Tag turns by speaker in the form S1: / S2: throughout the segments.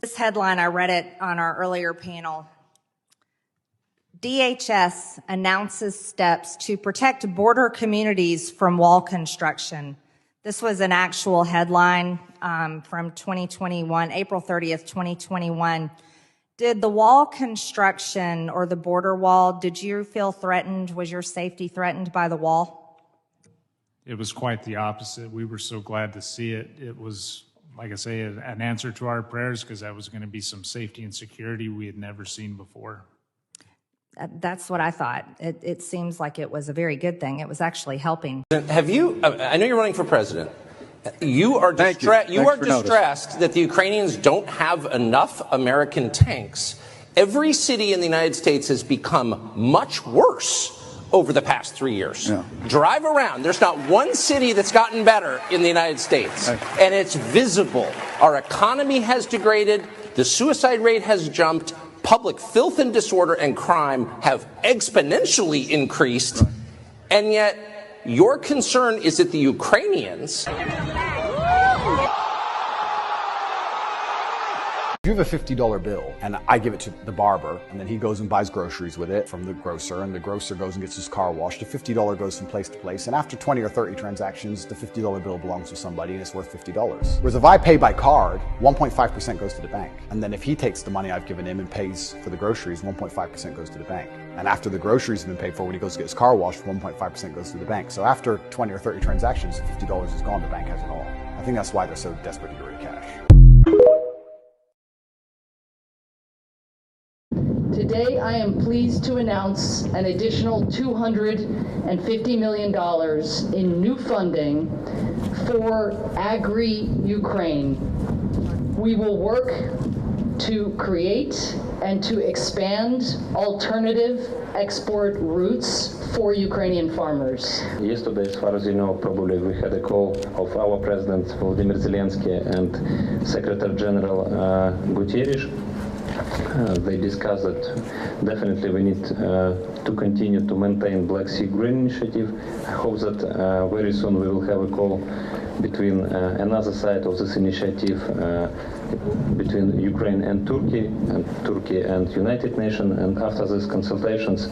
S1: This headline, I read it on our earlier panel. DHS announces steps to protect border communities from wall construction. This was an actual headline from 2021, April 30th, 2021. Did the wall construction or the border wall, did you feel threatened? Was your safety threatened by the wall?
S2: It was quite the opposite. We were so glad to see it. It was, like I say, an answer to our prayers, because that was going to be some safety and security we had never seen before.
S1: That's what I thought. It seems like it was a very good thing. It was actually helping.
S3: Have you, I know you're running for president. You are distressed that the Ukrainians don't have enough American tanks. Every city in the United States has become much worse over the past 3 years. Yeah. Drive around. There's not one city that's gotten better in the United States. And it's visible. Our economy has degraded. The suicide rate has jumped. Public filth and disorder and crime have exponentially increased. And yet your concern is that the Ukrainians...
S4: If you have a $50 bill and I give it to the barber and then he goes and buys groceries with it from the grocer, and the grocer goes and gets his car washed, the $50 goes from place to place, and after 20 or 30 transactions, the $50 bill belongs to somebody and it's worth $50. Whereas if I pay by card, 1.5% goes to the bank. And then if he takes the money I've given him and pays for the groceries, 1.5% goes to the bank. And after the groceries have been paid for, when he goes to get his car washed, 1.5% goes to the bank. So after 20 or 30 transactions, $50 is gone, the bank has it all. I think that's why they're so desperate to get rid of cash.
S5: Today, I am pleased to announce an additional $250 million in new funding for Agri-Ukraine. We will work to create and to expand alternative export routes for Ukrainian farmers.
S6: Yesterday, as far as you know, probably we had a call of our President Volodymyr Zelensky and Secretary General Guterres. They discussed that definitely we need to continue to maintain Black Sea Grain Initiative. I hope that very soon we will have a call between another side of this initiative between Ukraine and Turkey and United Nations. And after these consultations,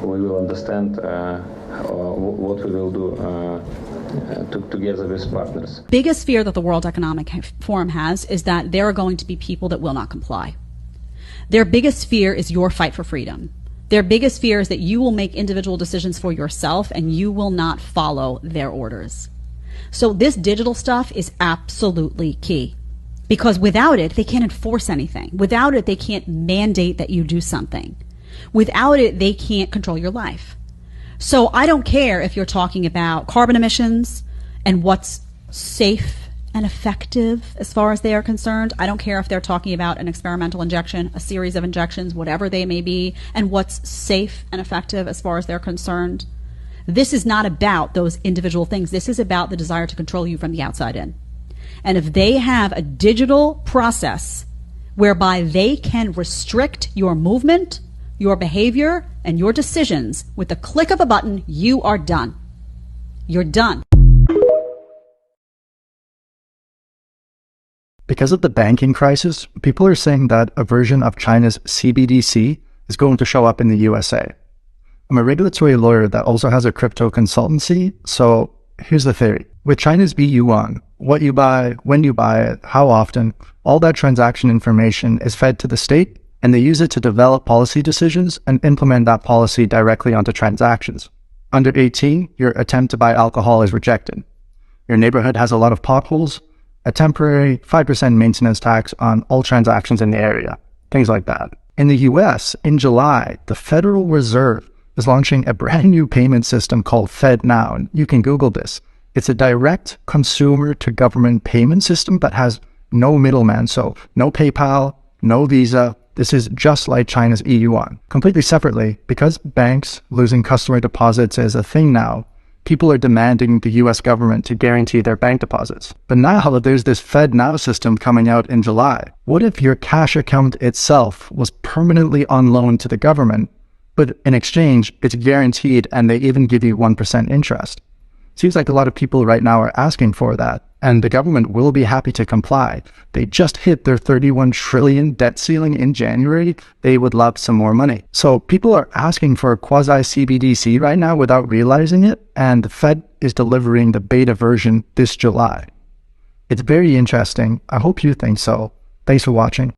S6: we will understand what we will do together with partners.
S7: Biggest fear that the World Economic Forum has is that there are going to be people that will not comply. Their biggest fear is your fight for freedom. Their biggest fear is that you will make individual decisions for yourself and you will not follow their orders. So this digital stuff is absolutely key, because without it, they can't enforce anything. Without it, they can't mandate that you do something. Without it, they can't control your life. So I don't care if you're talking about carbon emissions and what's safe and effective as far as they are concerned. I don't care if they're talking about an experimental injection, a series of injections, whatever they may be, and what's safe and effective as far as they're concerned. This is not about those individual things. This is about the desire to control you from the outside in. And if they have a digital process whereby they can restrict your movement, your behavior, and your decisions with the click of a button, you are done. You're done.
S8: Because of the banking crisis, people are saying that a version of China's CBDC is going to show up in the USA. I'm a regulatory lawyer that also has a crypto consultancy, so here's the theory. With China's e-yuan, what you buy, when you buy it, how often, all that transaction information is fed to the state, and they use it to develop policy decisions and implement that policy directly onto transactions. Under 18, your attempt to buy alcohol is rejected. Your neighborhood has a lot of potholes, a temporary 5% maintenance tax on all transactions in the area, things like that. In the US, in July, the Federal Reserve is launching a brand new payment system called FedNow. You can Google this. It's a direct consumer-to-government payment system that has no middleman, so no PayPal, no Visa. This is just like China's e-yuan. Completely separately, because banks losing customer deposits is a thing now, people are demanding the US government to guarantee their bank deposits. But now there's this FedNow system coming out in July. What if your cash account itself was permanently on loan to the government But in exchange, it's guaranteed and they even give you 1% interest. Seems like a lot of people right now are asking for that, and the government will be happy to comply. They just hit their 31 trillion debt ceiling in January. They would love some more money. So people are asking for a quasi-CBDC right now without realizing it, and the Fed is delivering the beta version this July. It's very interesting. I hope you think so. Thanks for watching.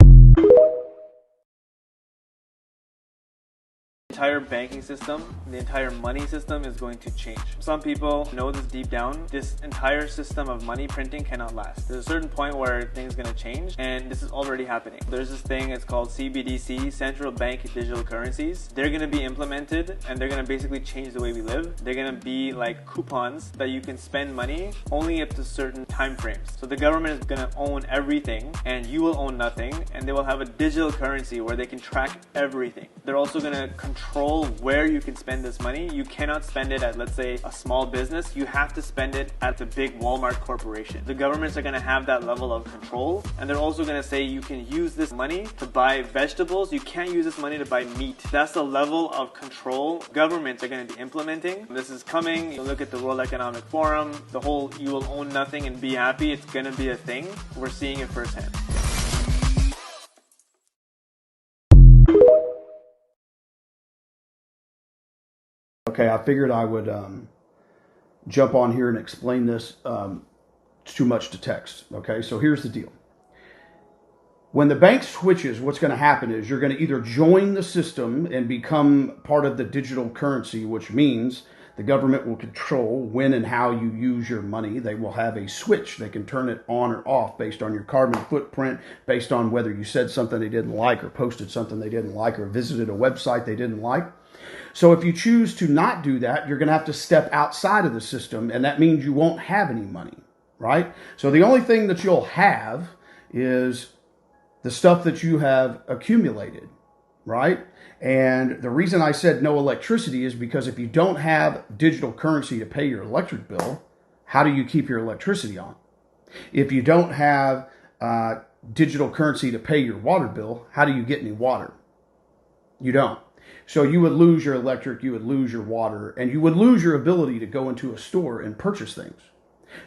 S9: The entire banking system, the entire money system is going to change. Some people know this deep down. This entire system of money printing cannot last. There's a certain point where things are going to change, and this is already happening. There's this thing, it's called CBDC, Central Bank Digital Currencies. They're going to be implemented, and they're going to basically change the way we live. They're going to be like coupons that you can spend money only up to certain time frames. So the government is going to own everything, and you will own nothing, and they will have a digital currency where they can track everything. They're also going to control where you can spend this money. You cannot spend it at, let's say, a small business. You have to spend it at the big Walmart corporation. The governments are going to have that level of control, and they're also going to say you can use this money to buy vegetables. You can't use this money to buy meat. That's the level of control governments are going to be implementing. This is coming. You look at the World Economic Forum, the whole you will own nothing and be happy. It's going to be a thing. We're seeing it firsthand.
S10: Okay, I figured I would jump on here and explain this. It's too much to text. Okay, so here's the deal. When the bank switches, what's going to happen is you're going to either join the system and become part of the digital currency, which means the government will control when and how you use your money. They will have a switch. They can turn it on or off based on your carbon footprint, based on whether you said something they didn't like or posted something they didn't like or visited a website they didn't like. So if you choose to not do that, you're going to have to step outside of the system, and that means you won't have any money, right? So the only thing that you'll have is the stuff that you have accumulated, right? And the reason I said no electricity is because if you don't have digital currency to pay your electric bill, how do you keep your electricity on? If you don't have digital currency to pay your water bill, how do you get any water? You don't. So you would lose your electric, you would lose your water, and you would lose your ability to go into a store and purchase things.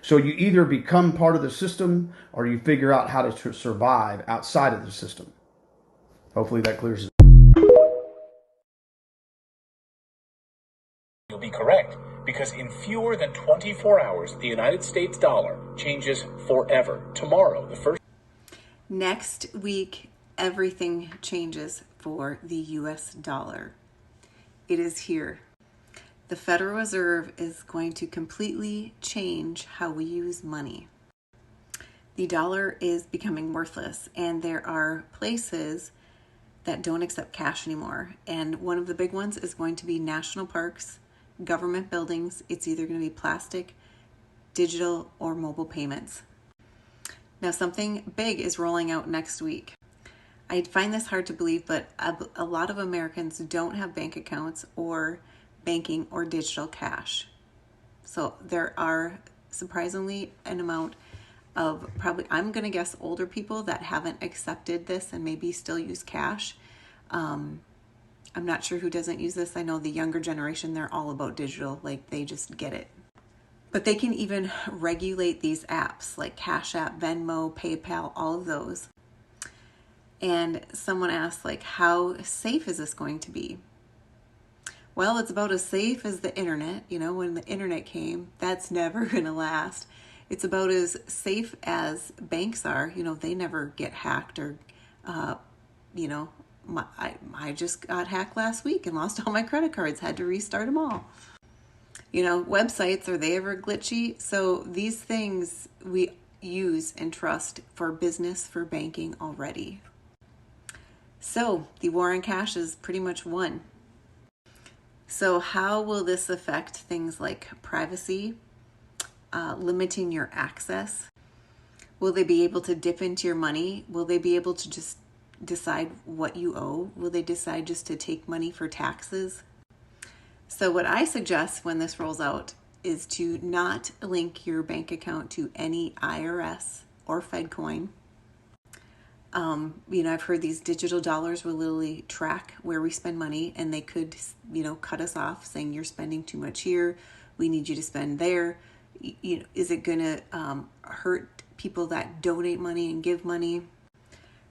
S10: So you either become part of the system or you figure out how to survive outside of the system. Hopefully that clears it.
S11: You'll be correct, because in fewer than 24 hours, the United States dollar changes forever. Tomorrow, the first...
S12: Next week, everything changes for the US dollar. It is here. The Federal Reserve is going to completely change how we use money. The dollar is becoming worthless, and there are places that don't accept cash anymore. And one of the big ones is going to be national parks, government buildings. It's either going to be plastic, digital, or mobile payments. Now, something big is rolling out next week. I find this hard to believe, but a lot of Americans don't have bank accounts or banking or digital cash. So there are surprisingly an amount of probably, I'm going to guess, older people that haven't accepted this and maybe still use cash. I'm not sure who doesn't use this. I know the younger generation, they're all about digital, like they just get it. But they can even regulate these apps like Cash App, Venmo, PayPal, all of those. And someone asked, like, how safe is this going to be? Well, it's about as safe as the internet. You know, when the internet came, that's never going to last. It's about as safe as banks are. You know, they never get hacked or, you know, I just got hacked last week and lost all my credit cards, had to restart them all. You know, websites, are they ever glitchy? So these things we use and trust for business, for banking already. So the war on cash is pretty much won. So how will this affect things like privacy, limiting your access? Will they be able to dip into your money? Will they be able to just decide what you owe? Will they decide just to take money for taxes? So what I suggest when this rolls out is to not link your bank account to any IRS or FedCoin. I've heard these digital dollars will literally track where we spend money, and they could, cut us off saying you're spending too much here. We need you to spend there. Is it going to hurt people that donate money and give money?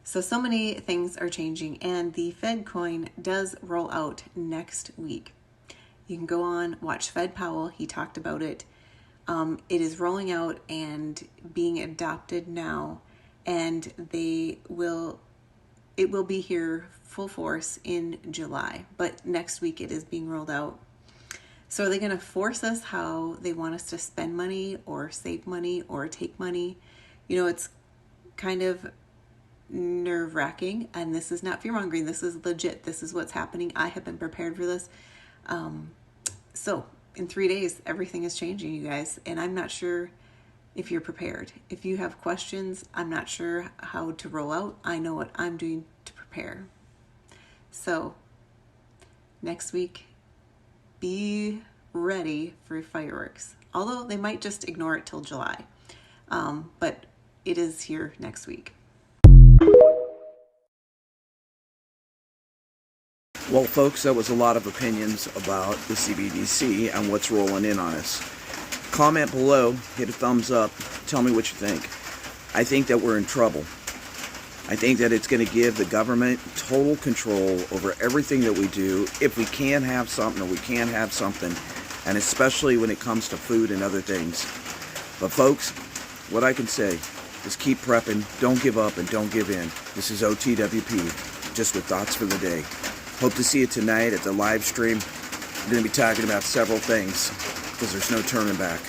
S12: So many things are changing, and the Fed coin does roll out next week. You can go on, watch Fed Powell. He talked about it. It is rolling out and being adopted now, and it will be here full force in July. But next week it is being rolled out. So are they going to force us how they want us to spend money or save money or take money? It's kind of nerve-wracking, and this is not fear-mongering. This is legit. This is what's happening. I have been prepared for this. So in 3 days, everything is changing, you guys, and I'm not sure if you're prepared. If you have questions, I'm not sure how to roll out. I know what I'm doing to prepare. So next week, be ready for fireworks. Although they might just ignore it till July. But it is here next week.
S13: Well, folks, that was a lot of opinions about the CBDC and what's rolling in on us. Comment below, hit a thumbs up, tell me what you think. I think that we're in trouble. I think that it's going to give the government total control over everything that we do if we can have something or we can't have something, and especially when it comes to food and other things. But folks, what I can say is keep prepping, don't give up, and don't give in. This is OTWP, just with thoughts for the day. Hope to see you tonight at the live stream. We're going to be talking about several things because there's no turning back.